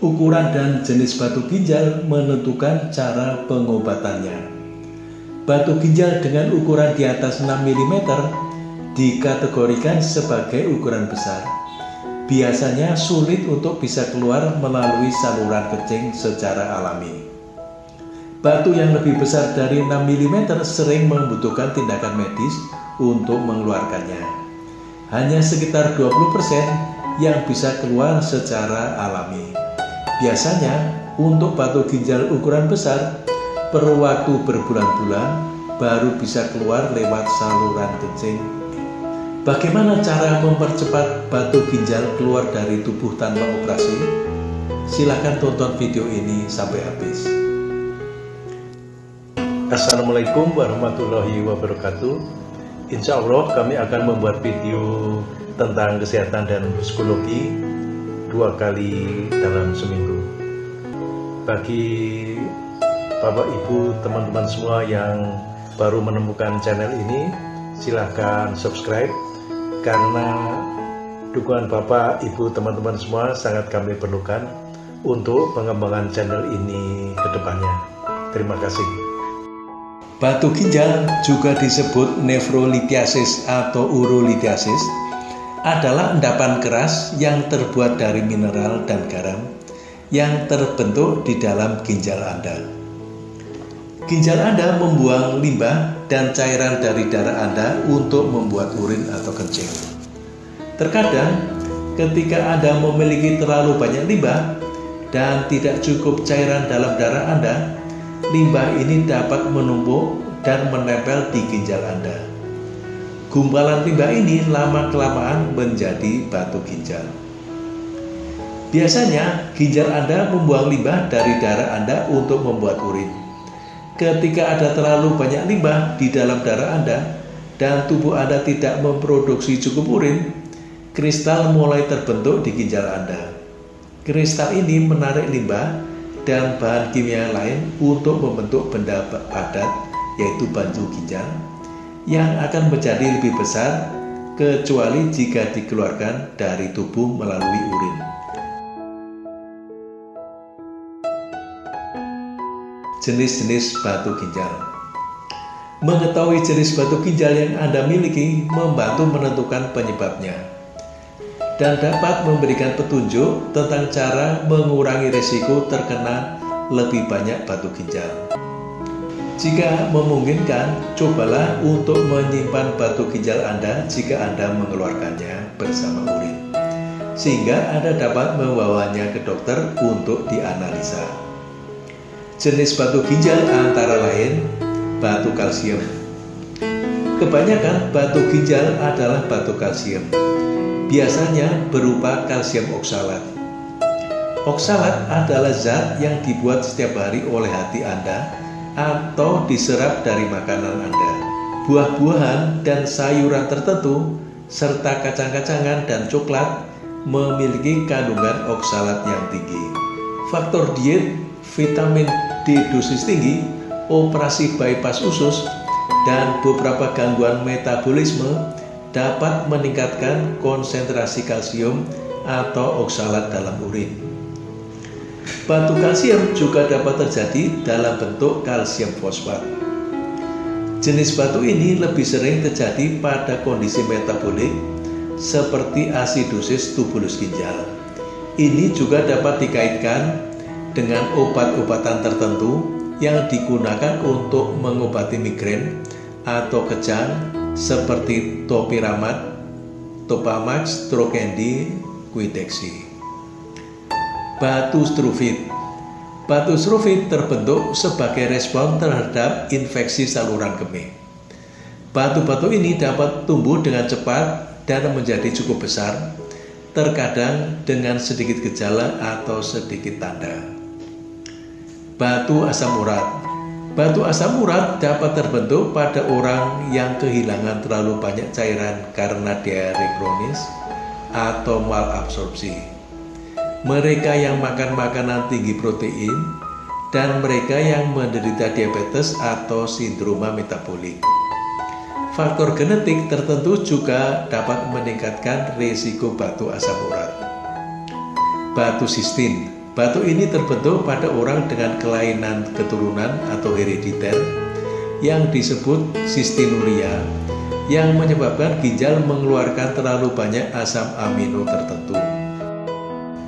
Ukuran dan jenis batu ginjal menentukan cara pengobatannya. Batu ginjal dengan ukuran di atas 6 mm dikategorikan sebagai ukuran besar. Biasanya sulit untuk bisa keluar melalui saluran kencing secara alami. Batu yang lebih besar dari 6 mm sering membutuhkan tindakan medis untuk mengeluarkannya. Hanya sekitar 20% yang bisa keluar secara alami. Biasanya untuk batu ginjal ukuran besar perlu waktu berbulan-bulan baru bisa keluar lewat saluran kencing. Bagaimana cara mempercepat batu ginjal keluar dari tubuh tanpa operasi? Silahkan tonton video ini sampai habis. Assalamualaikum warahmatullahi wabarakatuh. Insya Allah kami akan membuat video tentang kesehatan dan psikologi 2 kali dalam seminggu. Bagi Bapak Ibu, teman-teman semua yang baru menemukan channel ini, silahkan subscribe karena dukungan Bapak, Ibu, teman-teman semua sangat kami perlukan untuk pengembangan channel ini ke depannya. Terima kasih. Batu ginjal juga disebut nefrolithiasis atau urolithiasis adalah endapan keras yang terbuat dari mineral dan garam yang terbentuk di dalam ginjal Anda. Ginjal Anda membuang limbah dan cairan dari darah Anda untuk membuat urin atau kencing. Terkadang, ketika Anda memiliki terlalu banyak limbah dan tidak cukup cairan dalam darah Anda, limbah ini dapat menumpuk dan menempel di ginjal Anda. Gumpalan limbah ini lama-kelamaan menjadi batu ginjal. Biasanya, ginjal Anda membuang limbah dari darah Anda untuk membuat urin. Ketika ada terlalu banyak limbah di dalam darah Anda dan tubuh Anda tidak memproduksi cukup urin, kristal mulai terbentuk di ginjal Anda. Kristal ini menarik limbah dan bahan kimia lain untuk membentuk benda padat, yaitu banju ginjal, yang akan menjadi lebih besar kecuali jika dikeluarkan dari tubuh melalui urin. Jenis-jenis batu ginjal. Mengetahui jenis batu ginjal yang Anda miliki membantu menentukan penyebabnya dan dapat memberikan petunjuk tentang cara mengurangi risiko terkena lebih banyak batu ginjal. Jika memungkinkan, cobalah untuk menyimpan batu ginjal Anda jika Anda mengeluarkannya bersama urin, sehingga Anda dapat membawanya ke dokter untuk dianalisa. Jenis batu ginjal antara lain batu kalsium. Kebanyakan batu ginjal adalah batu kalsium. Biasanya berupa kalsium oksalat. Oksalat adalah zat yang dibuat setiap hari oleh hati Anda atau diserap dari makanan Anda. Buah-buahan dan sayuran tertentu serta kacang-kacangan dan coklat memiliki kandungan oksalat yang tinggi. Faktor diet, vitamin D dosis tinggi, operasi bypass usus, dan beberapa gangguan metabolisme dapat meningkatkan konsentrasi kalsium atau oksalat dalam urin. Batu kalsium juga dapat terjadi dalam bentuk kalsium fosfat. Jenis batu ini lebih sering terjadi pada kondisi metabolik seperti asidosis tubulus ginjal. Ini juga dapat dikaitkan dengan obat-obatan tertentu yang digunakan untuk mengobati migrain atau kejang seperti topiramat, topamax, trokendi, quidexi. Batu struvit. Batu struvit terbentuk sebagai respon terhadap infeksi saluran kemih. Batu-batu ini dapat tumbuh dengan cepat dan menjadi cukup besar, terkadang dengan sedikit gejala atau sedikit tanda. Batu asam urat. Batu asam urat dapat terbentuk pada orang yang kehilangan terlalu banyak cairan karena diare kronis atau malabsorpsi. Mereka yang makan makanan tinggi protein dan mereka yang menderita diabetes atau sindroma metabolik. Faktor genetik tertentu juga dapat meningkatkan risiko batu asam urat. Batu sistin. Batu ini terbentuk pada orang dengan kelainan keturunan atau herediter yang disebut sistinuria, yang menyebabkan ginjal mengeluarkan terlalu banyak asam amino tertentu.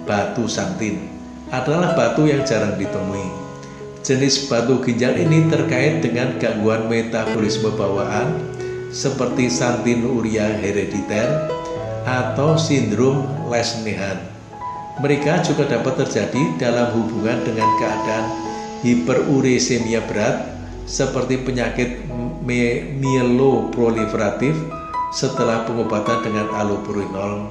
Batu santin adalah batu yang jarang ditemui. Jenis batu ginjal ini terkait dengan gangguan metabolisme bawaan seperti santinuria herediter atau sindrom Leschnehan. Mereka juga dapat terjadi dalam hubungan dengan keadaan hiperuresemia berat seperti penyakit mieloproliferatif setelah pengobatan dengan allopurinol.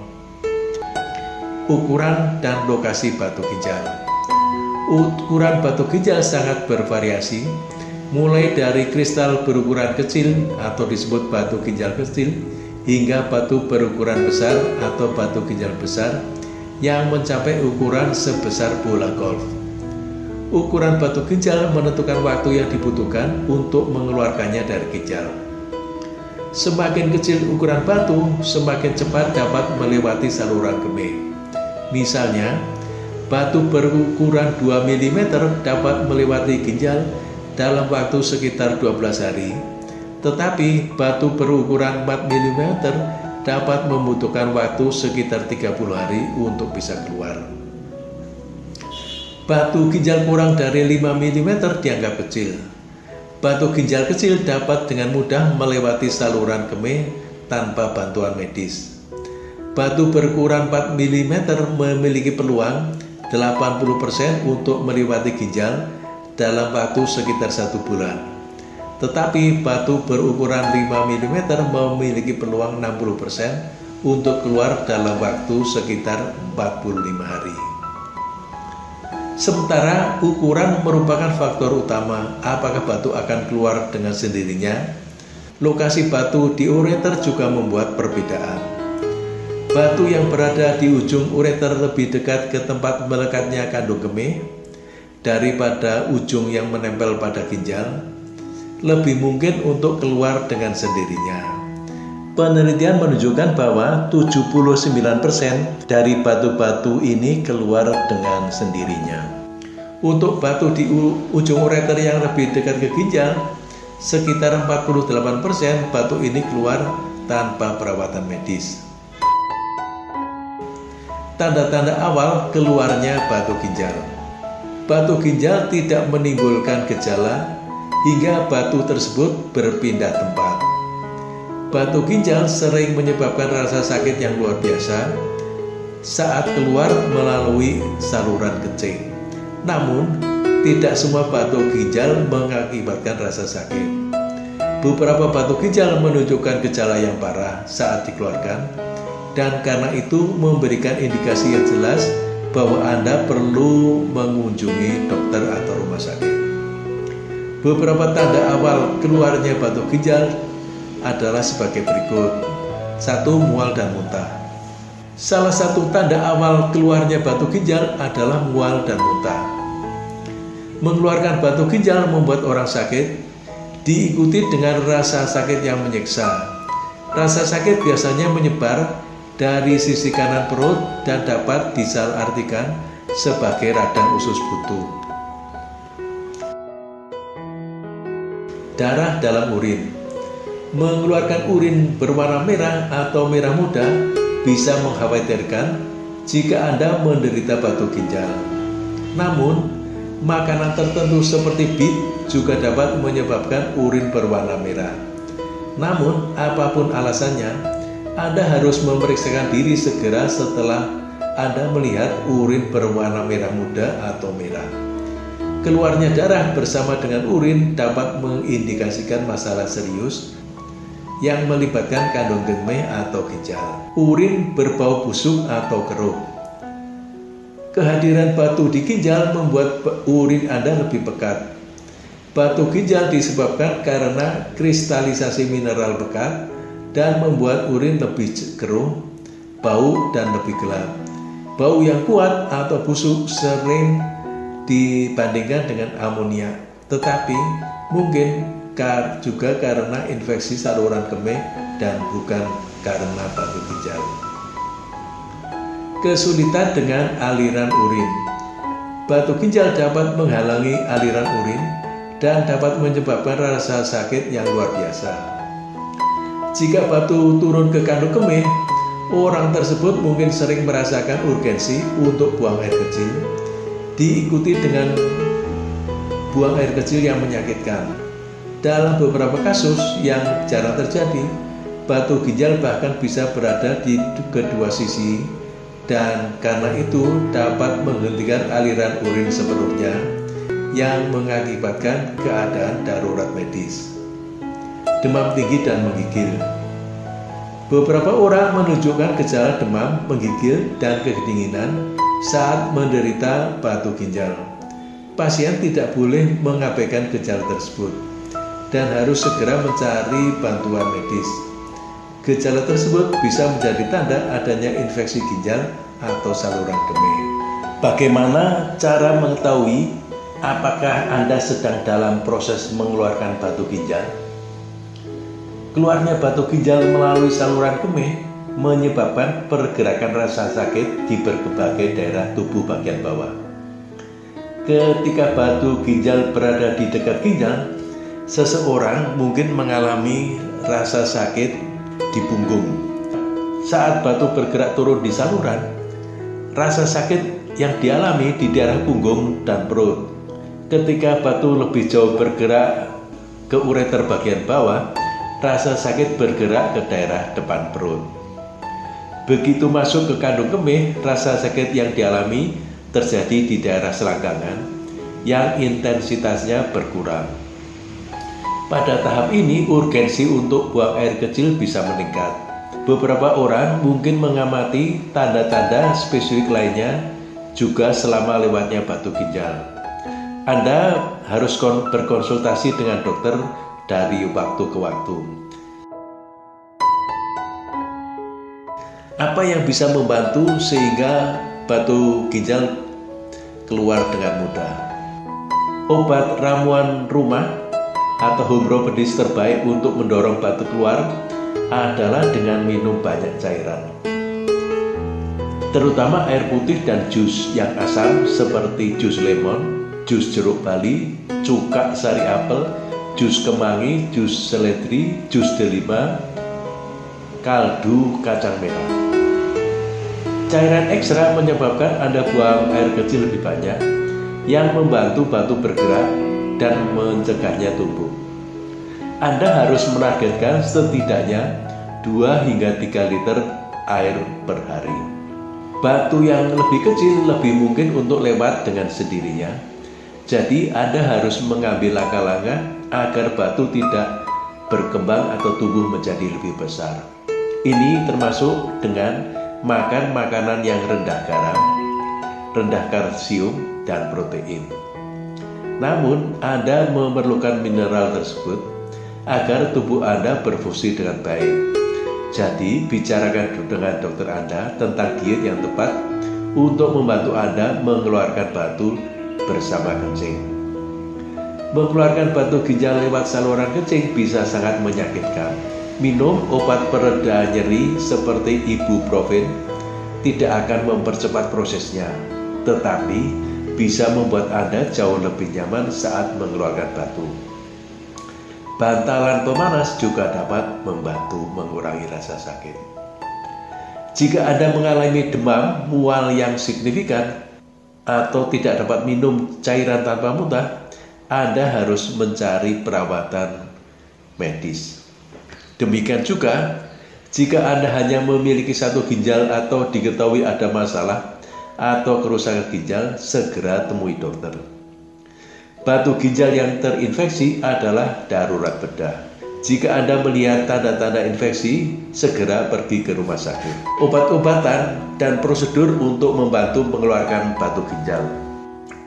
Ukuran dan lokasi batu ginjal. Ukuran batu ginjal sangat bervariasi, mulai dari kristal berukuran kecil atau disebut batu ginjal kecil hingga batu berukuran besar atau batu ginjal besar yang mencapai ukuran sebesar bola golf. Ukuran batu ginjal menentukan waktu yang dibutuhkan untuk mengeluarkannya dari ginjal. Semakin kecil ukuran batu, semakin cepat dapat melewati saluran kemih. Misalnya, batu berukuran 2 mm dapat melewati ginjal dalam waktu sekitar 12 hari, tetapi batu berukuran 4 mm dapat membutuhkan waktu sekitar 30 hari untuk bisa keluar. Batu ginjal kurang dari 5 mm dianggap kecil. Batu ginjal kecil dapat dengan mudah melewati saluran kemih tanpa bantuan medis. Batu berukuran 4 mm memiliki peluang 80% untuk melewati ginjal dalam waktu sekitar 1 bulan. Tetapi batu berukuran 5 mm memiliki peluang 60% untuk keluar dalam waktu sekitar 45 hari. Sementara ukuran merupakan faktor utama apakah batu akan keluar dengan sendirinya, lokasi batu di ureter juga membuat perbedaan. Batu yang berada di ujung ureter lebih dekat ke tempat melekatnya kandung kemih daripada ujung yang menempel pada ginjal, lebih mungkin untuk keluar dengan sendirinya. Penelitian menunjukkan bahwa 79% dari batu-batu ini keluar dengan sendirinya. Untuk batu di ujung ureter yang lebih dekat ke ginjal, sekitar 48% batu ini keluar tanpa perawatan medis. Tanda-tanda awal keluarnya batu ginjal. Batu ginjal tidak menimbulkan gejala hingga batu tersebut berpindah tempat. Batu ginjal sering menyebabkan rasa sakit yang luar biasa saat keluar melalui saluran kencing. Namun, tidak semua batu ginjal mengakibatkan rasa sakit. Beberapa batu ginjal menunjukkan gejala yang parah saat dikeluarkan, dan karena itu memberikan indikasi yang jelas bahwa Anda perlu mengunjungi dokter atau rumah sakit. Beberapa tanda awal keluarnya batu ginjal adalah sebagai berikut. 1. Mual dan muntah. Salah satu tanda awal keluarnya batu ginjal adalah mual dan muntah. Mengeluarkan batu ginjal membuat orang sakit, diikuti dengan rasa sakit yang menyiksa. Rasa sakit biasanya menyebar dari sisi kanan perut dan dapat disalahartikan sebagai radang usus buntu. Darah dalam urin. Mengeluarkan urin berwarna merah atau merah muda bisa mengkhawatirkan jika Anda menderita batu ginjal. Namun, makanan tertentu seperti beet juga dapat menyebabkan urin berwarna merah. Namun, apapun alasannya, Anda harus memeriksakan diri segera setelah Anda melihat urin berwarna merah muda atau merah. Keluarnya darah bersama dengan urin dapat mengindikasikan masalah serius yang melibatkan kandung kemih atau ginjal. Urin berbau busuk atau keruh. Kehadiran batu di ginjal membuat urin Anda lebih pekat. Batu ginjal disebabkan karena kristalisasi mineral pekat dan membuat urin lebih keruh, bau, dan lebih gelap. Bau yang kuat atau busuk sering dibandingkan dengan amonia, tetapi mungkin juga karena infeksi saluran kemih dan bukan karena batu ginjal. Kesulitan dengan aliran urin. Batu ginjal dapat menghalangi aliran urin dan dapat menyebabkan rasa sakit yang luar biasa. Jika batu turun ke kandung kemih, orang tersebut mungkin sering merasakan urgensi untuk buang air kecil, diikuti dengan buang air kecil yang menyakitkan. Dalam beberapa kasus yang jarang terjadi, batu ginjal bahkan bisa berada di kedua sisi, dan karena itu dapat menghentikan aliran urin sepenuhnya yang mengakibatkan keadaan darurat medis. Demam tinggi dan menggigil. Beberapa orang menunjukkan gejala demam, menggigil, dan kedinginan saat menderita batu ginjal. Pasien tidak boleh mengabaikan gejala tersebut dan harus segera mencari bantuan medis. Gejala tersebut bisa menjadi tanda adanya infeksi ginjal atau saluran kemih. Bagaimana cara mengetahui apakah Anda sedang dalam proses mengeluarkan batu ginjal? Keluarnya batu ginjal melalui saluran kemih menyebabkan pergerakan rasa sakit di berbagai daerah tubuh bagian bawah. Ketika batu ginjal berada di dekat ginjal, seseorang mungkin mengalami rasa sakit di punggung. Saat batu bergerak turun di saluran, rasa sakit yang dialami di daerah punggung dan perut. Ketika batu lebih jauh bergerak ke ureter bagian bawah, rasa sakit bergerak ke daerah depan perut. Begitu masuk ke kandung kemih, rasa sakit yang dialami terjadi di daerah selangkangan yang intensitasnya berkurang. Pada tahap ini, urgensi untuk buang air kecil bisa meningkat. Beberapa orang mungkin mengamati tanda-tanda spesifik lainnya juga selama lewatnya batu ginjal. Anda harus berkonsultasi dengan dokter dari waktu ke waktu. Apa yang bisa membantu sehingga batu ginjal keluar dengan mudah? Obat ramuan rumah atau home remedies terbaik untuk mendorong batu keluar adalah dengan minum banyak cairan, terutama air putih dan jus yang asam seperti jus lemon, jus jeruk bali, cuka sari apel, jus kemangi, jus seledri, jus delima, kaldu kacang merah. Cairan ekstra menyebabkan Anda buang air kecil lebih banyak, yang membantu batu bergerak dan mencegahnya tumbuh. Anda harus menargetkan setidaknya 2 hingga 3 liter air per hari. Batu yang lebih kecil lebih mungkin untuk lewat dengan sendirinya. Jadi Anda harus mengambil langkah-langkah agar batu tidak berkembang atau tumbuh menjadi lebih besar. Ini termasuk dengan makan makanan yang rendah garam, rendah kalsium, dan protein. Namun, Anda memerlukan mineral tersebut agar tubuh Anda berfungsi dengan baik. Jadi, bicarakan dengan dokter Anda tentang diet yang tepat untuk membantu Anda mengeluarkan batu bersama kencing. Mengeluarkan batu ginjal lewat saluran kencing bisa sangat menyakitkan. Minum obat pereda nyeri seperti ibuprofen tidak akan mempercepat prosesnya, tetapi bisa membuat Anda jauh lebih nyaman saat mengeluarkan batu. Bantalan pemanas juga dapat membantu mengurangi rasa sakit. Jika Anda mengalami demam, mual yang signifikan, atau tidak dapat minum cairan tanpa muntah, Anda harus mencari perawatan medis. Demikian juga, jika Anda hanya memiliki satu ginjal atau diketahui ada masalah atau kerusakan ginjal, segera temui dokter. Batu ginjal yang terinfeksi adalah darurat bedah. Jika Anda melihat tanda-tanda infeksi, segera pergi ke rumah sakit. Obat-obatan dan prosedur untuk membantu mengeluarkan batu ginjal.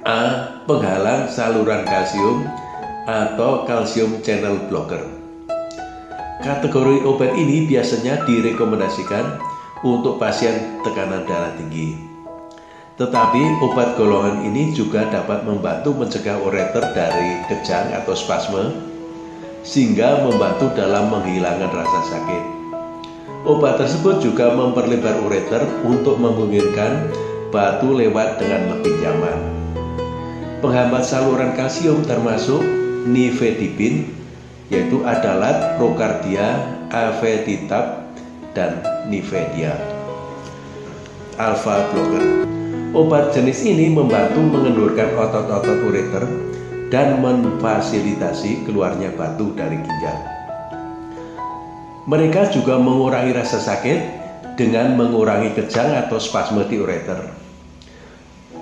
A. Penghalang saluran kalsium atau calcium channel blocker. Kategori obat ini biasanya direkomendasikan untuk pasien tekanan darah tinggi. Tetapi obat golongan ini juga dapat membantu mencegah ureter dari kejang atau spasme, sehingga membantu dalam menghilangkan rasa sakit. Obat tersebut juga memperlebar ureter untuk memungkinkan batu lewat dengan lebih nyaman. Penghambat saluran kalsium termasuk nifedipin, yaitu Adalat, Procardia, Avetitab, dan Nivedia. Alpha blocker. Obat jenis ini membantu mengendurkan otot-otot ureter dan memfasilitasi keluarnya batu dari ginjal. Mereka juga mengurangi rasa sakit dengan mengurangi kejang atau spasme di ureter.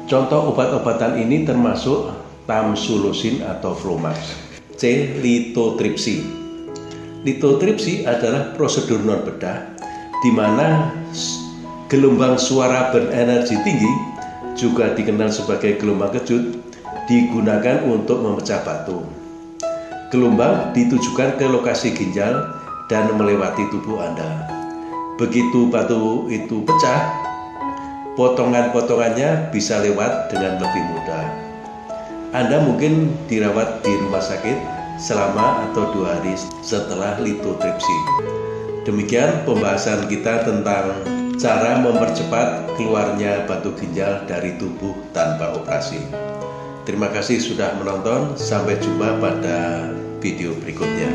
Contoh obat-obatan ini termasuk tamsulosin atau Flomax. C. Lithotripsy. Lithotripsy adalah prosedur non bedah di mana gelombang suara berenergi tinggi, juga dikenal sebagai gelombang kejut, digunakan untuk memecah batu. Gelombang ditujukan ke lokasi ginjal dan melewati tubuh Anda. Begitu batu itu pecah, potongan-potongannya bisa lewat dengan lebih mudah. Anda mungkin dirawat di rumah sakit selama atau 2 hari setelah lithotripsy. Demikian pembahasan kita tentang cara mempercepat keluarnya batu ginjal dari tubuh tanpa operasi. Terima kasih sudah menonton. Sampai jumpa pada video berikutnya.